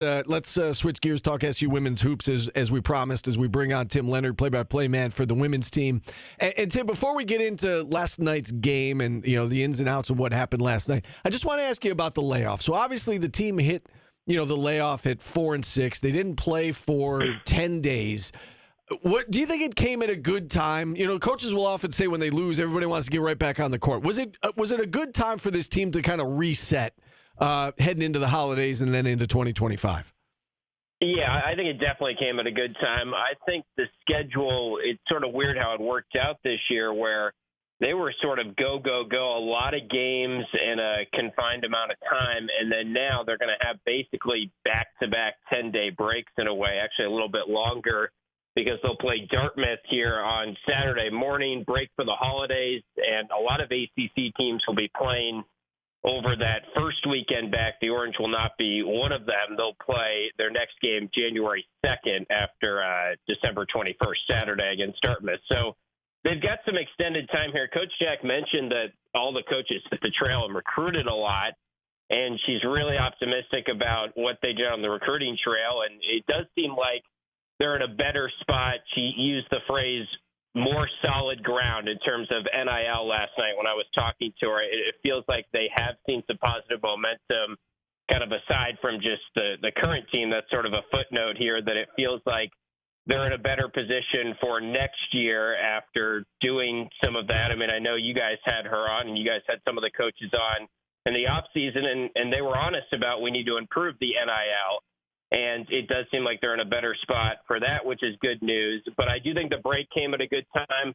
Let's switch gears, talk SU women's hoops as we promised, as we bring on Tim Leonard, play-by-play man for the women's team. And Tim, before we get into last night's game and the ins and outs of what happened last night, I just want to ask you about the layoff. So obviously the team hit the layoff at 4-6. They didn't play for 10 days. What do you think it came at a good time? Coaches will often say when they lose, everybody wants to get right back on the court. Was it a good time for this team to kind of reset? Heading into the holidays and then into 2025? Yeah, I think it definitely came at a good time. I think the schedule, it's sort of weird how it worked out this year where they were sort of go, a lot of games in a confined amount of time, and then now they're going to have basically back-to-back 10-day breaks in a way, actually a little bit longer, because they'll play Dartmouth here on Saturday morning, break for the holidays, and a lot of ACC teams will be playing over that first weekend back. The Orange will not be one of them. They'll play their next game January 2nd after December 21st, Saturday against Dartmouth. So they've got some extended time here. Coach Jack mentioned that all the coaches hit the trail and recruited a lot, and she's really optimistic about what they did on the recruiting trail, and it does seem like they're in a better spot. She used the phrase more solid ground in terms of NIL last night when I was talking to her. It feels like they have seen some positive momentum, kind of aside from just the current team. That's sort of a footnote here, that it feels like they're in a better position for next year after doing some of that. I mean, I know you guys had her on and you guys had some of the coaches on in the offseason, and they were honest about we need to improve the NIL. And it does seem like they're in a better spot for that, which is good news. But I do think the break came at a good time.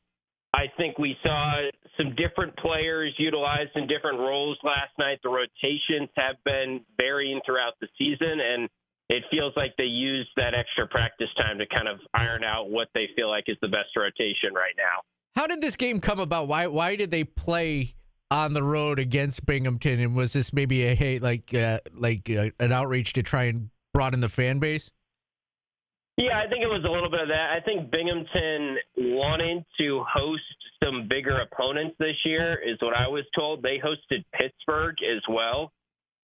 I think we saw some different players utilized in different roles last night. The rotations have been varying throughout the season, and it feels like they used that extra practice time to kind of iron out what they feel like is the best rotation right now. How did this game come about? Why did they play on the road against Binghamton? And was this maybe an outreach to try and broaden the fan base? Yeah, I think it was a little bit of that. I think Binghamton wanted to host some bigger opponents this year, is what I was told. They hosted Pittsburgh as well.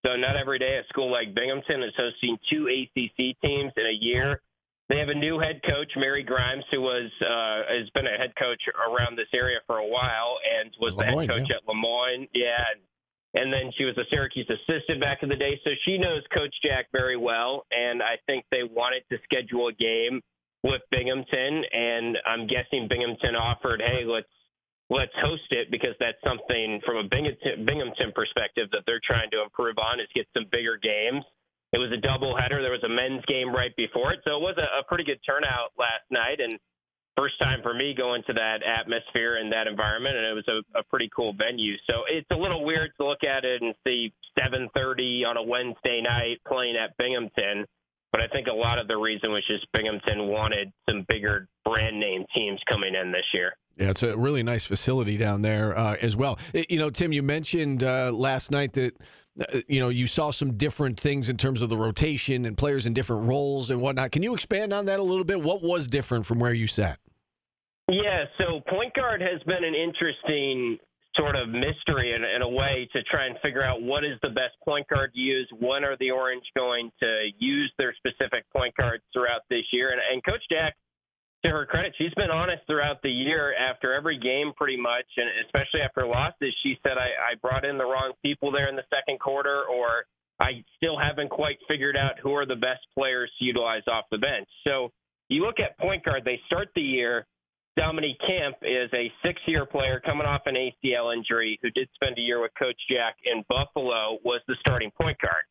So not every day a school like Binghamton is hosting two ACC teams in a year. They have a new head coach, Mary Grimes, who has been a head coach around this area for a while and was the head coach at Lemoyne. Yeah, and then she was a Syracuse assistant back in the day. So she knows Coach Jack very well, and I think they wanted to schedule a game with Binghamton, and I'm guessing Binghamton offered, hey, let's host it, because that's something from a Binghamton perspective that they're trying to improve on, is get some bigger games. It was a doubleheader. There was a men's game right before it, so it was a pretty good turnout last night, and first time for me going to that atmosphere and that environment, and it was a pretty cool venue. So it's a little weird to look at it and see 7:30 on a Wednesday night playing at Binghamton, but I think a lot of the reason was just Binghamton wanted some bigger brand name teams coming in this year. Yeah, it's a really nice facility down there as well. Tim, you mentioned last night that you saw some different things in terms of the rotation and players in different roles and whatnot. Can you expand on that a little bit? What was different from where you sat? Yeah, so point guard has been an interesting sort of mystery in a way to try and figure out what is the best point guard to use. When are the Orange going to use their specific point guards throughout this year? And Coach Jack, to her credit, she's been honest throughout the year after every game pretty much, and especially after losses. She said, I brought in the wrong people there in the second quarter, or I still haven't quite figured out who are the best players to utilize off the bench. So you look at point guard, they start the year. Dominique Camp is a 6-year player coming off an ACL injury who did spend a year with Coach Jack in Buffalo, was the starting point guard.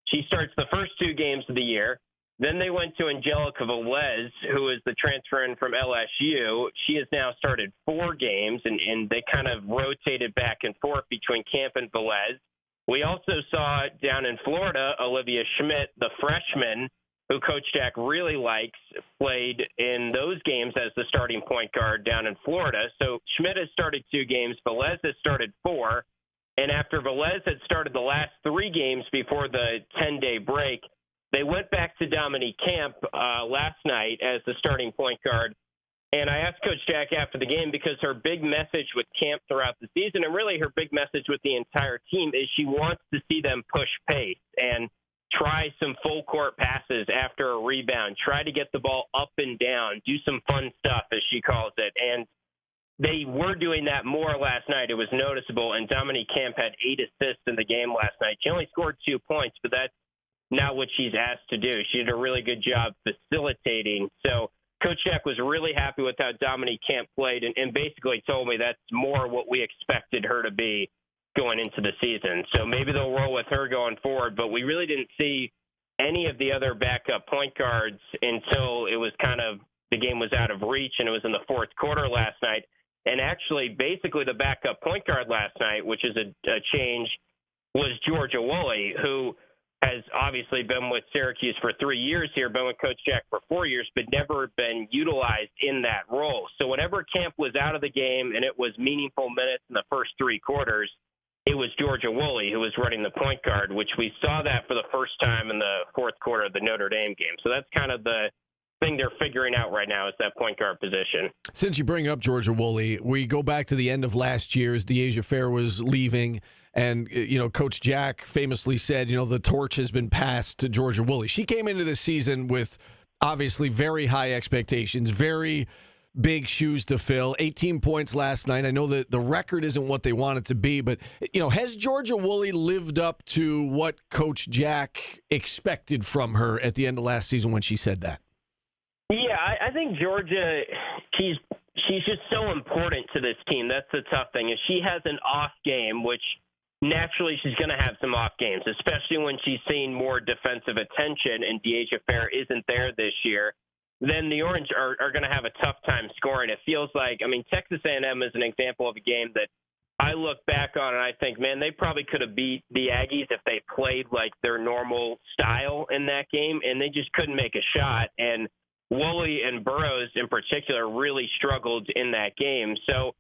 She starts the first 2 games of the year. Then they went to Angelica Velez, who is the transfer in from LSU. She has now started 4 games, and they kind of rotated back and forth between Camp and Velez. We also saw down in Florida, Olivia Schmidt, the freshman, who Coach Jack really likes, played in those games as the starting point guard down in Florida. So Schmidt has started 2 games. Velez has started 4. And after Velez had started the last 3 games before the 10-day break, they went back to Dominique Camp last night as the starting point guard. And I asked Coach Jack after the game, because her big message with Camp throughout the season, and really her big message with the entire team, is she wants to see them push pace. And try some full court passes after a rebound, try to get the ball up and down, do some fun stuff, as she calls it. And they were doing that more last night. It was noticeable. And Dominique Camp had 8 assists in the game last night. She only scored 2 points, but that's not what she's asked to do. She did a really good job facilitating. So Coach Jack was really happy with how Dominique Camp played and basically told me that's more what we expected her to be going into the season. So maybe they'll roll with her going forward, but we really didn't see any of the other backup point guards until it was kind of the game was out of reach and it was in the fourth quarter last night. And actually, basically the backup point guard last night, which is a change, was Georgia Woolley, who has obviously been with Syracuse for 3 years here, been with Coach Jack for 4 years, but never been utilized in that role. So whenever Camp was out of the game and it was meaningful minutes in the first 3 quarters, it was Georgia Woolley who was running the point guard, which we saw that for the first time in the fourth quarter of the Notre Dame game. So that's kind of the thing they're figuring out right now is that point guard position. Since you bring up Georgia Woolley, we go back to the end of last year as DeAsia Fair was leaving. And, Coach Jack famously said, the torch has been passed to Georgia Woolley. She came into this season with obviously very high expectations, very big shoes to fill. 18 points last night. I know that the record isn't what they want it to be, but, has Georgia Woolley lived up to what Coach Jack expected from her at the end of last season when she said that? Yeah, I think Georgia, she's just so important to this team. That's the tough thing. If she has an off game, which naturally she's going to have some off games, especially when she's seeing more defensive attention and DeAsia Fair isn't there this year, then the Orange are going to have a tough time scoring. It feels like, Texas A&M is an example of a game that I look back on and I think, man, they probably could have beat the Aggies if they played like their normal style in that game, and they just couldn't make a shot. And Woolley and Burroughs in particular really struggled in that game. So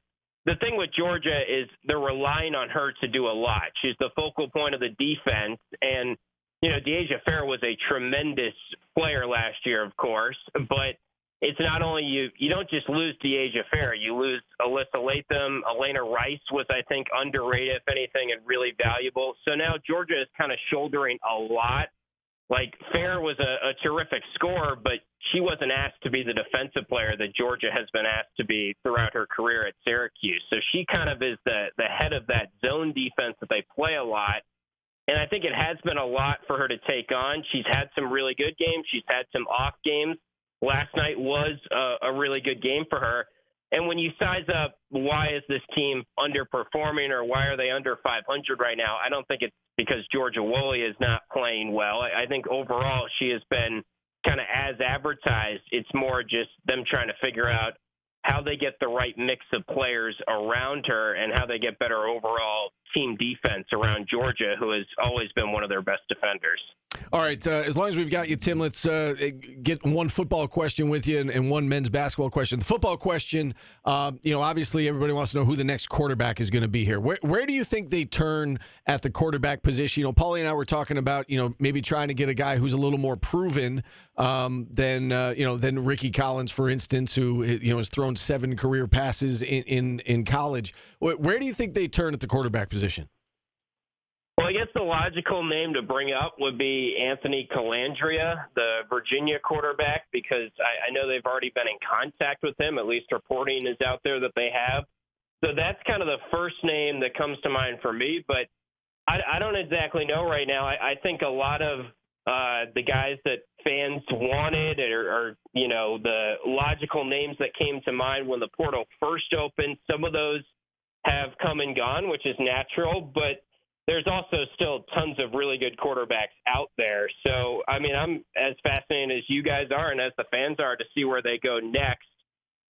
the thing with Georgia is they're relying on her to do a lot. She's the focal point of the defense. And, DeAsia Fair was a tremendous player last year, of course, but it's not only you don't just lose DeAsia Fair. You lose Alyssa Latham. Elena Rice was, I think, underrated, if anything, and really valuable. So now Georgia is kind of shouldering a lot. Like, Fair was a terrific scorer, but she wasn't asked to be the defensive player that Georgia has been asked to be throughout her career at Syracuse. So she kind of is the head of that zone defense that they play a lot. And I think it has been a lot for her to take on. She's had some really good games. She's had some off games. Last night was a really good game for her. And when you size up why is this team underperforming or why are they under 500 right now, I don't think it's because Georgia Woolley is not playing well. I think overall she has been kind of as advertised. It's more just them trying to figure out how they get the right mix of players around her and how they get better overall team defense around Georgia, who has always been one of their best defenders. All right, as long as we've got you, Tim, let's get one football question with you and one men's basketball question. The football question, obviously everybody wants to know who the next quarterback is going to be here. Where do you think they turn at the quarterback position? Paulie and I were talking about, maybe trying to get a guy who's a little more proven than Ricky Collins, for instance, who has thrown 7 career passes in college. Where do you think they turn at the quarterback position? Well, I guess the logical name to bring up would be Anthony Calandria, the Virginia quarterback, because I know they've already been in contact with him. At least reporting is out there that they have. So that's kind of the first name that comes to mind for me. But I don't exactly know right now. I think a lot of the guys that fans wanted or the logical names that came to mind when the portal first opened, some of those have come and gone, which is natural. But there's also still tons of really good quarterbacks out there. So, I'm as fascinated as you guys are and as the fans are to see where they go next.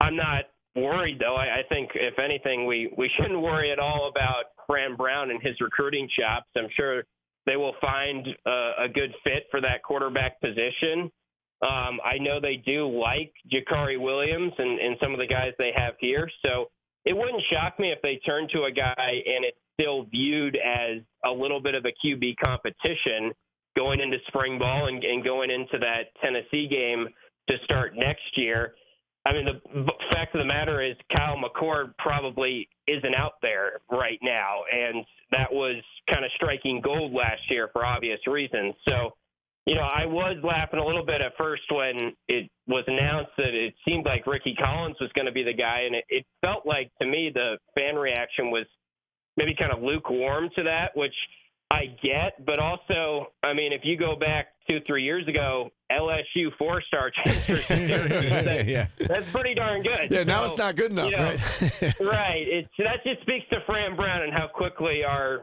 I'm not worried, though. I think, if anything, we shouldn't worry at all about Fran Brown and his recruiting chops. I'm sure they will find a good fit for that quarterback position. I know they do like Jakari Williams and some of the guys they have here. So it wouldn't shock me if they turn to a guy and it's still viewed as a little bit of a QB competition going into spring ball and going into that Tennessee game to start next year. The fact of the matter is Kyle McCord probably isn't out there right now, and that was kind of striking gold last year for obvious reasons. So I was laughing a little bit at first when it was announced that it seemed like Ricky Collins was going to be the guy, and it felt like, to me, the fan reaction was maybe kind of lukewarm to that, which I get. But also, I mean, if you go back 2-3 years ago, LSU 4-star transfer, that's pretty darn good. Yeah, now it's not good enough, right? Right. That just speaks to Fran Brown and how quickly our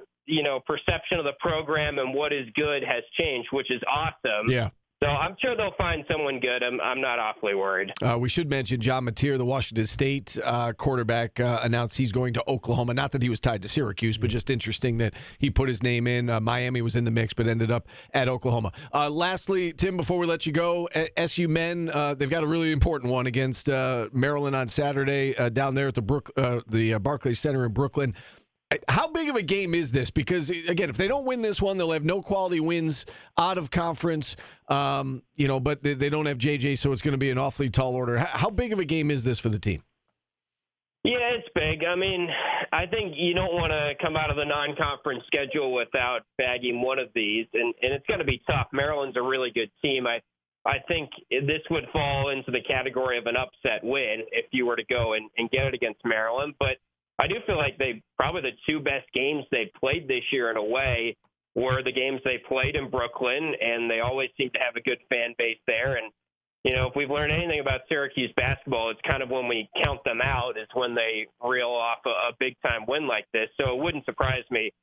perception of the program and what is good has changed, which is awesome. Yeah. So I'm sure they'll find someone good. I'm not awfully worried. We should mention John Mateer, the Washington State quarterback, announced he's going to Oklahoma. Not that he was tied to Syracuse, but just interesting that he put his name in. Miami was in the mix, but ended up at Oklahoma. Lastly, Tim, before we let you go, SU men, they've got a really important one against Maryland on Saturday down there at the Barclays Center in Brooklyn. How big of a game is this? Because, again, if they don't win this one, they'll have no quality wins out of conference, but they don't have JJ, so it's going to be an awfully tall order. How big of a game is this for the team? Yeah, it's big. I mean, I think you don't want to come out of the non-conference schedule without bagging one of these, and it's going to be tough. Maryland's a really good team. I think this would fall into the category of an upset win if you were to go and get it against Maryland, but I do feel like probably the two best games they played this year in a way were the games they played in Brooklyn, and they always seem to have a good fan base there. And, if we've learned anything about Syracuse basketball, it's kind of when we count them out is when they reel off a big-time win like this. So it wouldn't surprise me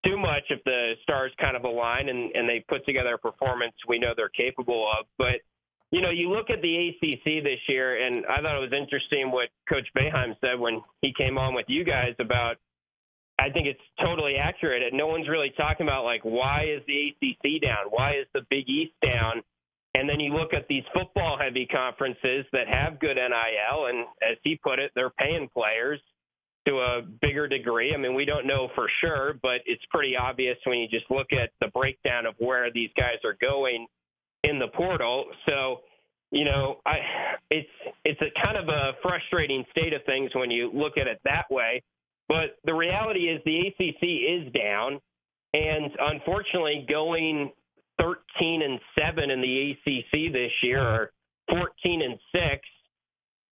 too much if the stars kind of align and they put together a performance we know they're capable of. But, you look at the ACC this year, and I thought it was interesting what Coach Boeheim said when he came on with you guys about, I think it's totally accurate. And no one's really talking about, why is the ACC down? Why is the Big East down? And then you look at these football-heavy conferences that have good NIL, and as he put it, they're paying players to a bigger degree. I mean, we don't know for sure, but it's pretty obvious when you just look at the breakdown of where these guys are going in the portal. So, it's a kind of a frustrating state of things when you look at it that way. But the reality is the ACC is down, and unfortunately going 13-7 in the ACC this year, or 14-6,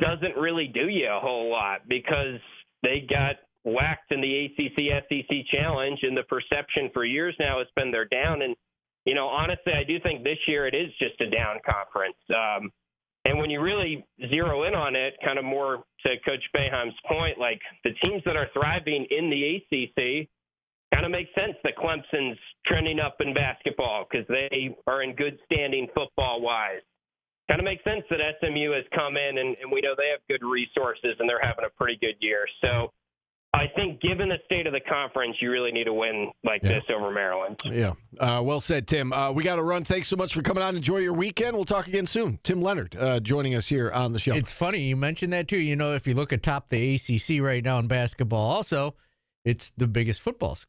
doesn't really do you a whole lot because they got whacked in the ACC-SEC challenge, and the perception for years now has been they're down. And honestly, I do think this year it is just a down conference. And when you really zero in on it, kind of more to Coach Boeheim's point, the teams that are thriving in the ACC, kind of makes sense that Clemson's trending up in basketball because they are in good standing football-wise. Kind of makes sense that SMU has come in, and we know they have good resources, and they're having a pretty good year. So I think given the state of the conference, you really need a win like this over Maryland. Yeah. Well said, Tim. We got to run. Thanks so much for coming on. Enjoy your weekend. We'll talk again soon. Tim Leonard joining us here on the show. It's funny you mentioned that, too. If you look atop the ACC right now in basketball also, it's the biggest football school.